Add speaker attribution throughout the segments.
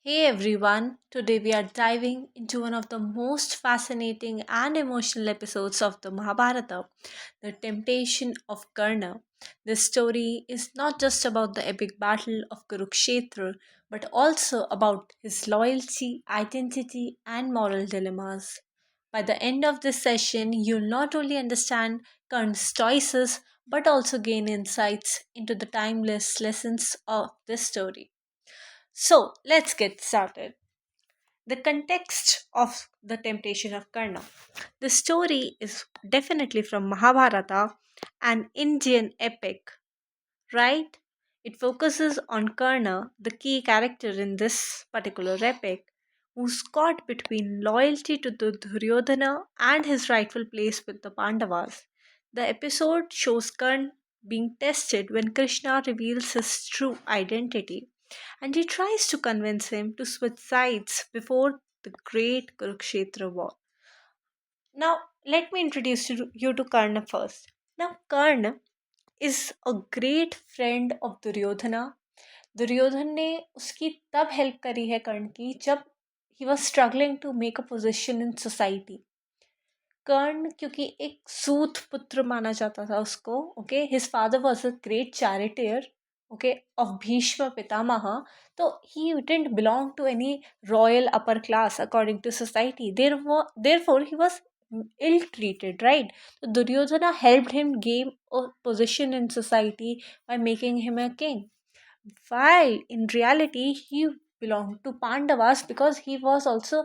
Speaker 1: Hey everyone, today we are diving into one of the most fascinating and emotional episodes of the Mahabharata, the Temptation of Karna. This story is not just about the epic battle of Kurukshetra, but also about his loyalty, identity, and moral dilemmas. By the end of this session, you'll not only understand Karna's choices, but also gain insights into the timeless lessons of this story. So let's get started. The context of the temptation of Karna. The story is definitely from Mahabharata, an Indian epic, right? It focuses on Karna, the key character in this particular epic, who's caught between loyalty to the Duryodhana and his rightful place with the Pandavas. The episode shows Karna being tested when Krishna reveals his true identity, and he tries to convince him to switch sides before the great Kurukshetra war. Now, let me introduce you to Karna first. Now, Karna is a great friend of Duryodhana. Duryodhan ने उसकी तब help करी है कर्ण की जब he was struggling to make a position in society. Karna क्योंकि एक सूत पुत्र माना जाता था उसको. Okay, his father was a great charioteer, okay, of Bhishma Pitamah. तो he didn't belong to any royal upper class according to society. Therefore he was ill treated, right? So Duryodhana helped him gain a position in society by making him a king, while in reality he belonged to Pandavas because he was also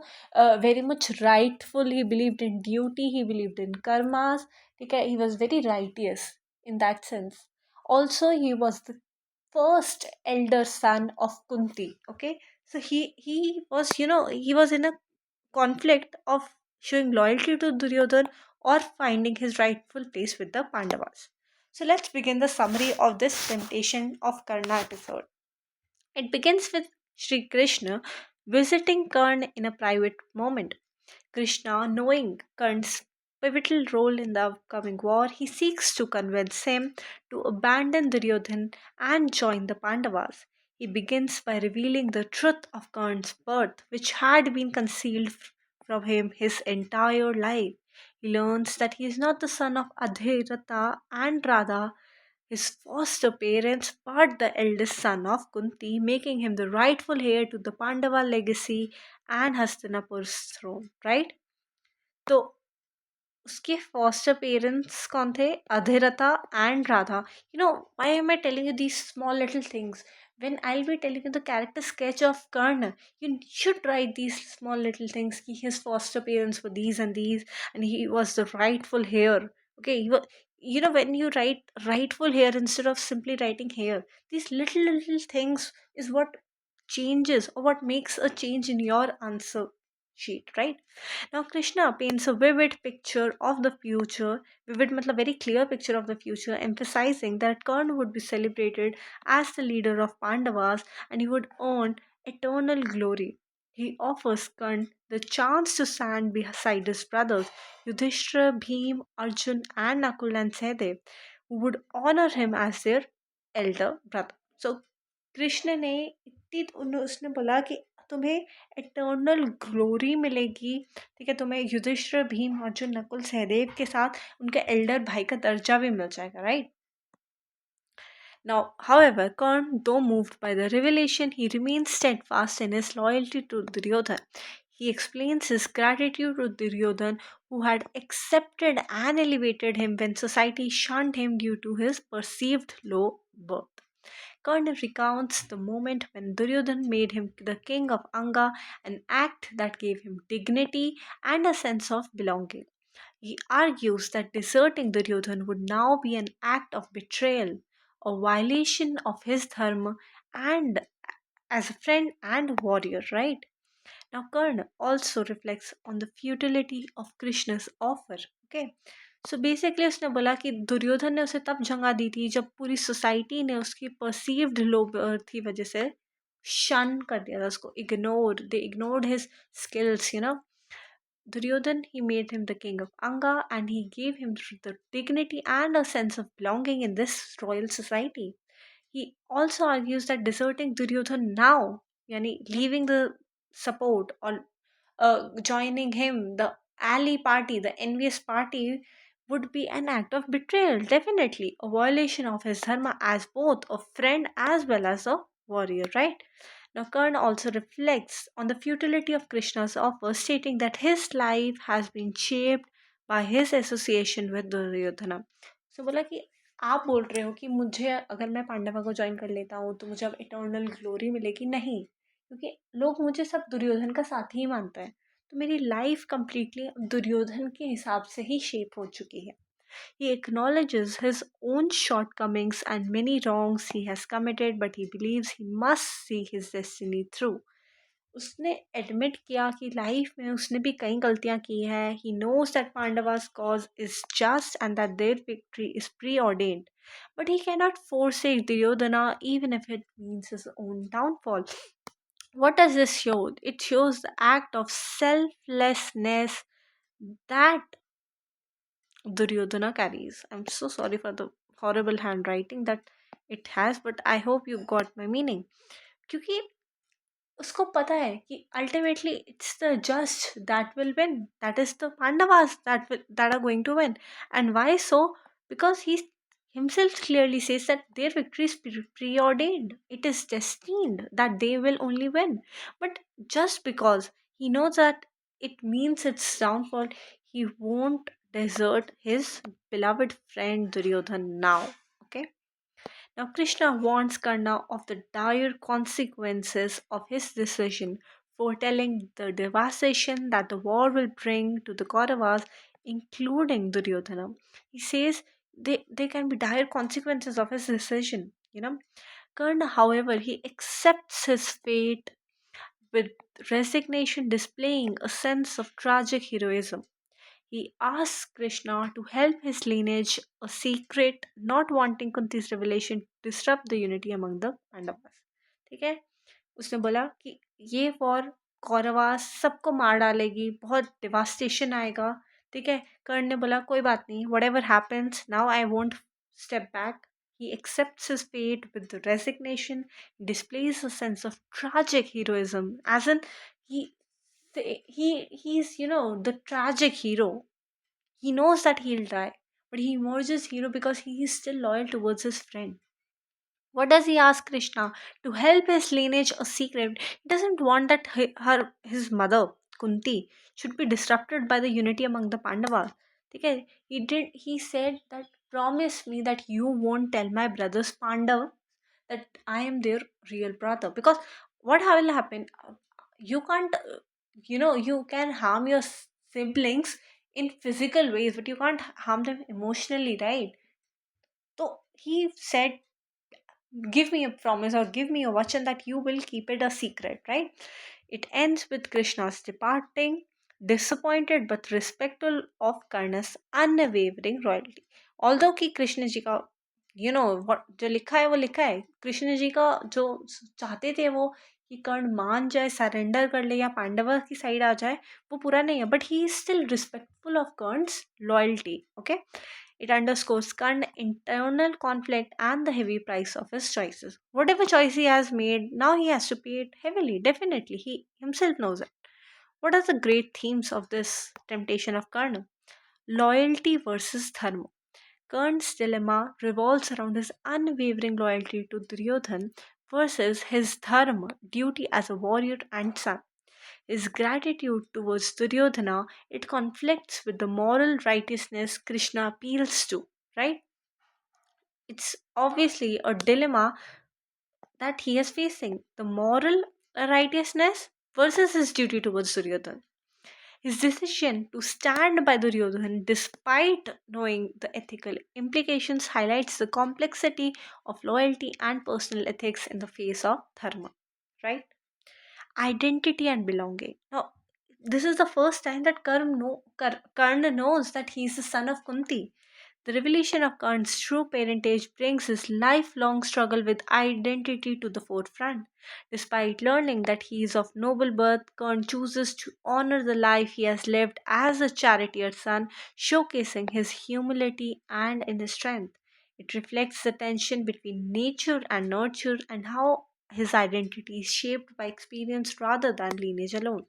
Speaker 1: very much rightful. He believed in duty, he believed in karmas. Okay, he was very righteous in that sense. Also, he was the first elder son of Kunti. Okay, so he was, he was in a conflict of showing loyalty to Duryodhan or finding his rightful place with the Pandavas. So let's begin the summary of this temptation of Karna episode. It begins with Sri Krishna visiting Karna in a private moment. Krishna, knowing Karna's pivotal role in the upcoming war, he seeks to convince him to abandon Duryodhan and join the Pandavas. He begins by revealing the truth of Karna's birth, which had been concealed from him his entire life. He learns that he is not the son of Adhirata and Radha, his foster parents, but the eldest son of Kunti, making him the rightful heir to the Pandava legacy and Hastinapur's throne, right? तो उसके foster parents कौन थे? Adhiratha and Radha. Why am I telling you these small little things? when I'll be telling you the character sketch of Karna, you should write these small little things. His foster parents were these and these, and he was the rightful heir. Okay, when you write rightful heir instead of simply writing heir, these little things is what changes or what makes a change in your answer sheet, right? Now, Krishna paints a vivid picture of the future, vivid matlab very clear picture of the future, emphasizing that Karna would be celebrated as the leader of Pandavas and he would earn eternal glory. He offers Karna the chance to stand beside his brothers Yudhishthira, Bhim, Arjun, and Nakul and Sahadev, who would honor him as their elder brother. So Krishna ने उसने बोला कि तुम्हें eternal glory मिलेगी. ठीक है, तुम्हें युधिष्ठिर, भीम, अर्जुन, नकुल, सहदेव के साथ उनके एल्डर भाई का दर्जा भी मिल जाएगा, right? Now, however, Karn, though moved by the revelation, he remains steadfast in his loyalty to Duryodhan. He explains his gratitude to Duryodhan, who had accepted and elevated him when society shunned him due to his perceived low birth. Karna recounts the moment when Duryodhan made him the king of Anga, an act that gave him dignity and a sense of belonging. He argues that deserting Duryodhan would now be an act of betrayal, a violation of his dharma, and as a friend and warrior, right? Now, Karna also reflects on the futility of Krishna's offer. Okay, so basically उसने बोला कि दुर्योधन ने उसे तब जंगा दी थी जब पूरी society ने उसकी परसीव्ड लो थी वजह से शन कर दिया था उसको. Ignore they ignored his skills, Duryodhan, he made him the king of Anga and he gave him the dignity and a sense of belonging in this royal society. He also argues that deserting Duryodhan now yani leaving the support or joining him, the ally party, the envious party, would be an act of betrayal, definitely a violation of his dharma as both a friend as well as a warrior, right? Now, Karna also reflects on the futility of Krishna's offer, stating that his life has been shaped by his association with Duryodhana. So, बोला कि आप बोल रहे हो कि मुझे अगर मैं पांडवा को ज्वाइन कर लेता हूँ तो मुझे अब इटर्नल ग्लोरी मिलेगी, नहीं, क्योंकि लोग मुझे सब दुर्योधन का साथी ही मानते हैं। तो मेरी लाइफ कंप्लीटली दुर्योधन के हिसाब से ही शेप हो चुकी है। He acknowledges his own shortcomings and many wrongs he has committed, but he believes he must see his destiny through. उसने एडमिट किया कि लाइफ में उसने भी कई गलतियां की हैं। He knows that Pandavas cause is just and that their victory is preordained, but he cannot forsake Duryodhana even if it means his own downfall. What does this show? It shows the act of selflessness that Duryodhana carries. I'm so sorry for the horrible handwriting that it has, but I hope you got my meaning. क्योंकि उसको पता है कि ultimately it's the just that will win, that is the Pandavas that are going to win. And why so? Because he himself clearly says that their victory is preordained, it is destined that they will only win. But just because he knows that it means its downfall, he won't desert his beloved friend Duryodhan now. Okay. Now, Krishna warns Karna of the dire consequences of his decision, foretelling the devastation that the war will bring to the Kauravas, including Duryodhana. He says there can be dire consequences of his decision. Karna, however, he accepts his fate with resignation, displaying a sense of tragic heroism. He asks Krishna to help his lineage, a secret, not wanting Kunti's revelation to disrupt the unity among the Pandavas. ठीक है, उसने बोला कि ये war Kauravas सबको मार डालेगी, बहुत डिवास्टेशन आएगा। ठीक है, कर्ण ने बोला कोई बात नहीं, what ever happens now I won't step back. He accepts his fate with the resignation, displays a sense of tragic heroism, as in he he's the tragic hero. He knows that he'll die, but he emerges hero because he is still loyal towards his friend. What does he ask Krishna? To help his lineage a secret. He doesn't want that his mother, Kunti, should be disrupted by the unity among the Pandavas. Okay? He said that promise me that you won't tell my brothers Pandav that I am their real brother. Because what will happen? You can't, you can harm your siblings in physical ways, but you can't harm them emotionally, right? So he said, give me a promise or give me a vachan that you will keep it a secret, right? It ends with Krishna's departing, disappointed but respectful of Karna's unwavering loyalty. Although कि कृष्ण जी का what जो लिखा है वो लिखा है, कृष्ण जी का जो चाहते थे वो कि कर्ण मान जाए, सरेंडर कर ले या पांडवा की साइड आ जाए, वो पूरा नहीं है, but he is still respectful of Karna's loyalty. Okay. It underscores Karn's internal conflict and the heavy price of his choices. Whatever choice he has made, now he has to pay it heavily. Definitely, he himself knows it. What are the great themes of this temptation of Karna? Loyalty versus dharma. Karn's dilemma revolves around his unwavering loyalty to Duryodhan versus his dharma, duty as a warrior and son. His gratitude towards Duryodhana, it conflicts with the moral righteousness Krishna appeals to, right? It's obviously a dilemma that he is facing, the moral righteousness versus his duty towards Duryodhana. His decision to stand by Duryodhana despite knowing the ethical implications highlights the complexity of loyalty and personal ethics in the face of dharma, right? Identity and belonging. Now, this is the first time that Karna knows that he is the son of Kunti. The revelation of Karn's true parentage brings his lifelong struggle with identity to the forefront. Despite learning that he is of noble birth, Karn chooses to honor the life he has lived as a charioteer son, showcasing his humility and inner strength. It reflects the tension between nature and nurture and how his identity is shaped by experience rather than lineage alone.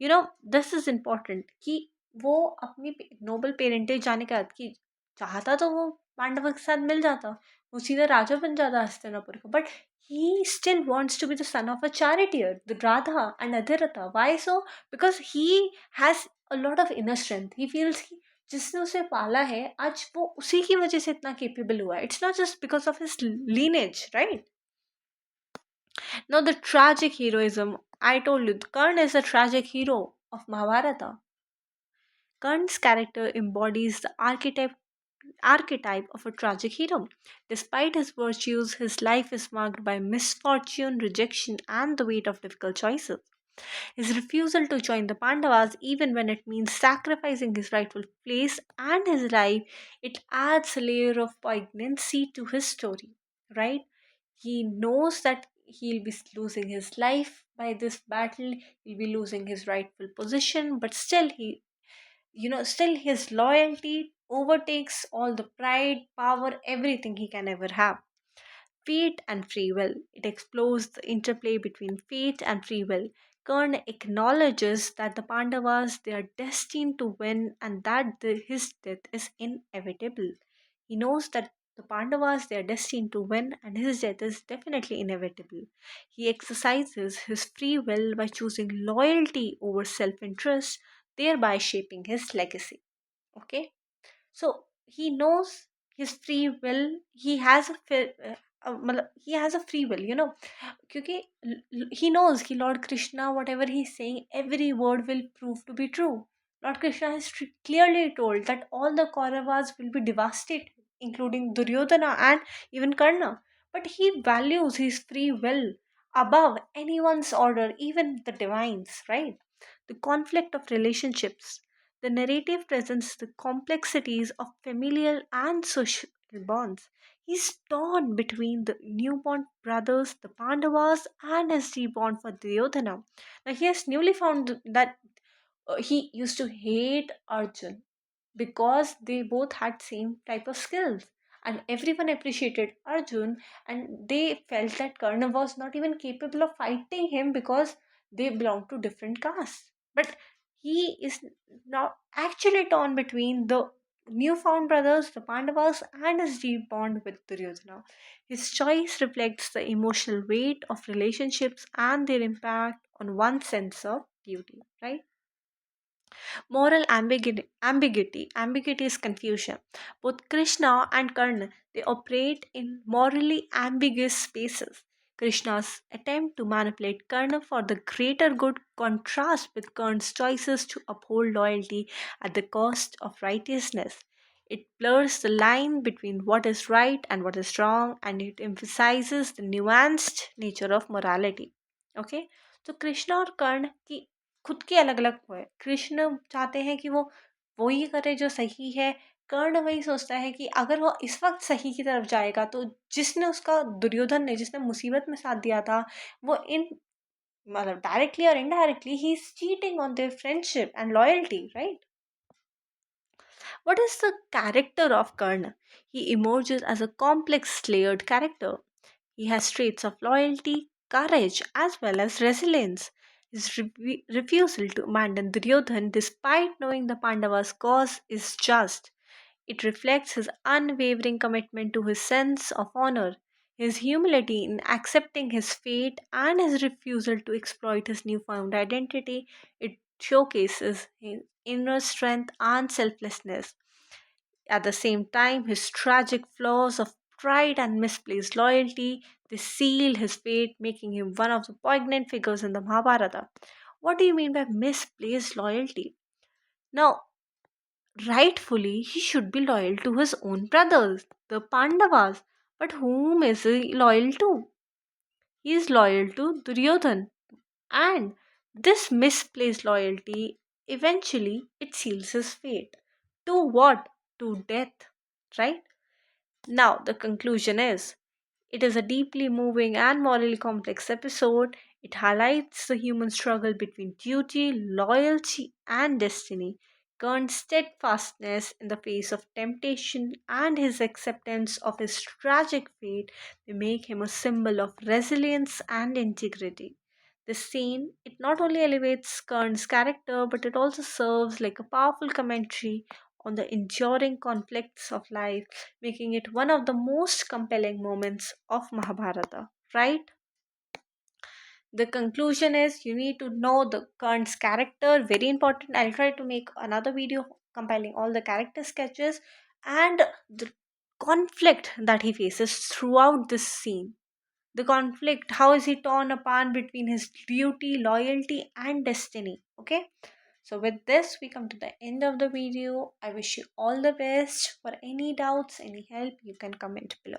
Speaker 1: This is important कि वो अपनी Nobel parentage जाने के बाद कि चाहता तो वो पांडवों के साथ मिल जाता, वो सीधा राजा बन जाता हस्तिनापुर का, but he still wants to be the son of a charioteer, the Radha and Adhirata. Why so? Because he has a lot of inner strength. He feels कि जिसने उसे पाला है आज वो उसी की वजह से इतना capable हुआ है. It's not just because of his lineage, right? Now the tragic heroism. I told you, Karna is a tragic hero of Mahabharata. Karn's character embodies the archetype of a tragic hero. Despite his virtues, his life is marked by misfortune, rejection, and the weight of difficult choices. His refusal to join the Pandavas, even when it means sacrificing his rightful place and his life, it adds a layer of poignancy to his story, right? He knows that he'll be losing his life by this battle, he'll be losing his rightful position, but still still his loyalty overtakes all the pride, power, everything he can ever have. Fate and free will. It explores the interplay between fate and free will. Kern acknowledges that the Pandavas they are destined to win and that his death is inevitable. He knows that the Pandavas they are destined to win and his death is definitely inevitable. He exercises his free will by choosing loyalty over self-interest, thereby shaping his legacy. Okay? So he knows his free will. He has a free will, क्योंकि he knows कि Lord Krishna, whatever he's saying, every word will prove to be true. Lord Krishna has clearly told that all the Kauravas will be devastated, including Duryodhana and even Karna. But he values his free will above anyone's order, even the divines, right? The conflict of relationships. The narrative presents the complexities of familial and social bonds. He's torn between the newborn brothers, the Pandavas, and his reborn for Duryodhana. Now, he has newly found that he used to hate Arjun because they both had same type of skills, and everyone appreciated Arjun, and they felt that Karna was not even capable of fighting him because they belonged to different castes. But he is now actually torn between the newfound brothers, the Pandavas, and his deep bond with Duryodhana. His choice reflects the emotional weight of relationships and their impact on one's sense of duty, right? Moral ambiguity is confusion. Both Krishna and Karna they operate in morally ambiguous spaces. Krishna's attempt to manipulate Karna for the greater good contrasts with Karna's choices to uphold loyalty at the cost of righteousness. It blurs the line between what is right and what is wrong, and it emphasizes the nuanced nature of morality. Okay, तो कृष्ण और कर्ण की खुद के अलग अलग वो है। कृष्ण चाहते हैं कि वो वही करे जो सही है, कर्ण वही सोचता है कि अगर वो इस वक्त सही की तरफ जाएगा तो जिसने उसका दुर्योधन ने जिसने मुसीबत में साथ दिया था वो इन मतलब डायरेक्टली और indirectly he is cheating on their friendship and loyalty, right? What is the character of Karna? He emerges as a complex layered character. He has traits of loyalty, courage, as well as resilience. His refusal to abandon Duryodhan despite knowing the Pandavas' cause is just. It reflects his unwavering commitment to his sense of honor, his humility in accepting his fate, and his refusal to exploit his newfound identity. It showcases his inner strength and selflessness. At the same time, his tragic flaws of pride and misplaced loyalty they seal his fate, making him one of the poignant figures in the Mahabharata. What do you mean by misplaced loyalty? Now, rightfully, he should be loyal to his own brothers, the Pandavas. But whom is he loyal to? He is loyal to Duryodhan. And this misplaced loyalty eventually it seals his fate. To what? To death. Right? Now, the conclusion is it is a deeply moving and morally complex episode. It highlights the human struggle between duty, loyalty, and destiny. Karn's steadfastness in the face of temptation and his acceptance of his tragic fate, they make him a symbol of resilience and integrity. This scene, it not only elevates Karn's character, but it also serves like a powerful commentary on the enduring conflicts of life, making it one of the most compelling moments of Mahabharata, right? The conclusion is you need to know the Karn's character, very important. I'll try to make another video compiling all the character sketches and the conflict that he faces throughout this scene. The conflict, how is he torn apart between his duty, loyalty, and destiny? Okay, so with this we come to the end of the video. I wish you all the best. For any doubts, any help, you can comment below.